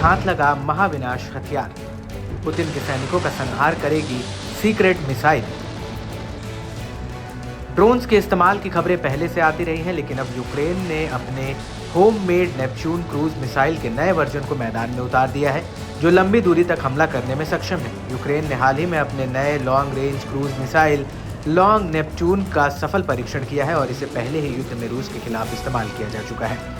हाथ लगा महाविनाश हथियार। पुतिन के सैनिकों का संहार करेगी सीक्रेट मिसाइल। ड्रोन्स के इस्तेमाल की खबरें पहले से आती रही हैं, लेकिन अब यूक्रेन ने अपने होममेड नेपच्यून क्रूज मिसाइल के नए वर्जन को मैदान में उतार दिया है, जो लंबी दूरी तक हमला करने में सक्षम है। यूक्रेन ने हाल ही में अपने नए long range cruise missile long Neptune का सफल परीक्षण किया है और इसे पहले ही युद्ध में रूस के खिलाफ इस्तेमाल किया जा चुका है।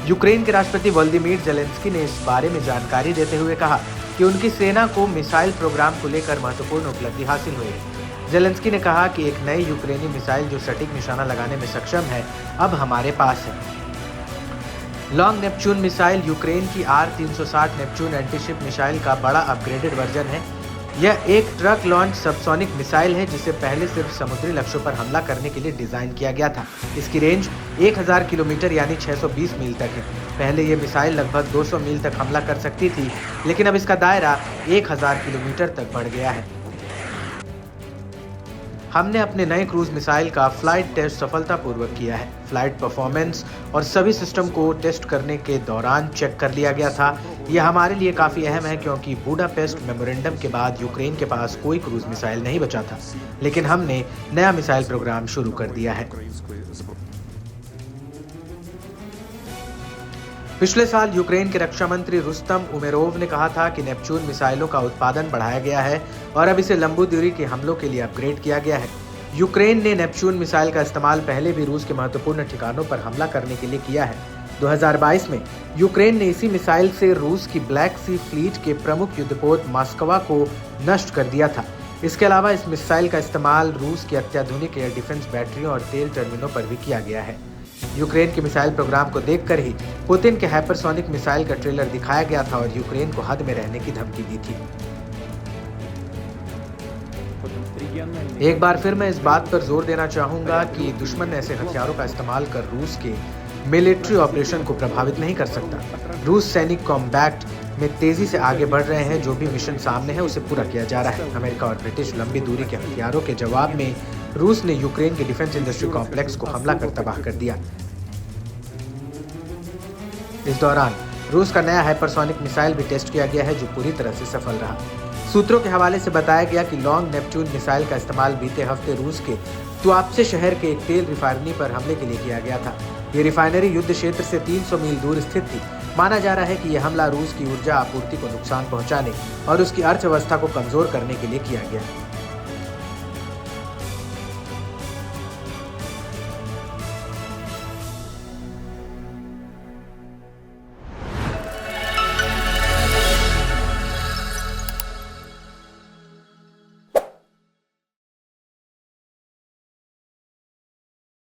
यूक्रेन के राष्ट्रपति वोलोदिमीर ज़ेलेंस्की ने इस बारे में जानकारी देते हुए कहा कि उनकी सेना को मिसाइल प्रोग्राम को लेकर महत्वपूर्ण उपलब्धि हासिल हुई है। ज़ेलेंस्की ने कहा कि एक नई यूक्रेनी मिसाइल जो सटीक निशाना लगाने में सक्षम है, अब हमारे पास है। लॉन्ग नेपच्यून मिसाइल यूक्रेन की R-360 नेपच्यून एंटीशिप मिसाइल का बड़ा अपग्रेडेड वर्जन है। यह एक ट्रक लॉन्च सबसोनिक मिसाइल है, जिसे पहले सिर्फ समुद्री लक्ष्यों पर हमला करने के लिए डिजाइन किया गया था। इसकी रेंज 1000 किलोमीटर यानी 620 मील तक है। पहले ये मिसाइल लगभग 200 मील तक हमला कर सकती थी, लेकिन अब इसका दायरा 1000 किलोमीटर तक बढ़ गया है। हमने अपने नए क्रूज मिसाइल का फ्लाइट टेस्ट सफलतापूर्वक किया है। फ्लाइट परफॉर्मेंस और सभी सिस्टम को टेस्ट करने के दौरान चेक कर लिया गया था। यह हमारे लिए काफ़ी अहम है, क्योंकि बुडापेस्ट मेमोरेंडम के बाद यूक्रेन के पास कोई क्रूज मिसाइल नहीं बचा था, लेकिन हमने नया मिसाइल प्रोग्राम शुरू कर दिया है। पिछले साल यूक्रेन के रक्षा मंत्री रुस्तम उमेरोव ने कहा था कि नेपच्यून मिसाइलों का उत्पादन बढ़ाया गया है और अब इसे लंबी दूरी के हमलों के लिए अपग्रेड किया गया है। यूक्रेन ने नेपच्यून मिसाइल का इस्तेमाल पहले भी रूस के महत्वपूर्ण ठिकानों पर हमला करने के लिए किया है। 2022 में यूक्रेन ने इसी मिसाइल से रूस की ब्लैक सी फ्लीट के प्रमुख युद्धपोत मॉस्कवा को नष्ट कर दिया था। इसके अलावा इस मिसाइल का इस्तेमाल रूस की अत्याधुनिक एयर डिफेंस बैटरियों और तेल टर्मिनलों पर भी किया गया है। यूक्रेन के मिसाइल प्रोग्राम को देखकर ही पुतिन के हाइपरसोनिक मिसाइल का ट्रेलर दिखाया गया था और यूक्रेन को हद में रहने की धमकी दी थी। एक बार फिर मैं इस बात पर जोर देना चाहूंगा कि दुश्मन ऐसे हथियारों का इस्तेमाल कर रूस के मिलिट्री ऑपरेशन को प्रभावित नहीं कर सकता। रूस सैनिक कॉम्बैट में तेजी से आगे बढ़ रहे हैं। जो भी मिशन सामने है उसे पूरा किया जा रहा है। अमेरिका और ब्रिटिश लंबी दूरी के हथियारों के जवाब में रूस ने यूक्रेन के डिफेंस इंडस्ट्री कॉम्प्लेक्स को हमला कर तबाह कर दिया। इस दौरान रूस का नया हाइपरसोनिक मिसाइल भी टेस्ट किया गया है, जो पूरी तरह से सफल रहा। सूत्रों के हवाले से बताया गया कि लॉन्ग नेपच्यून मिसाइल का इस्तेमाल बीते हफ्ते रूस के तुआप्से शहर के एक तेल रिफाइनरी पर हमले के लिए किया गया था। ये रिफाइनरी युद्ध क्षेत्र से 300 मील दूर स्थित थी। माना जा रहा है कि यह हमला रूस की ऊर्जा आपूर्ति को नुकसान पहुंचाने और उसकी अर्थव्यवस्था को कमजोर करने के लिए किया गया।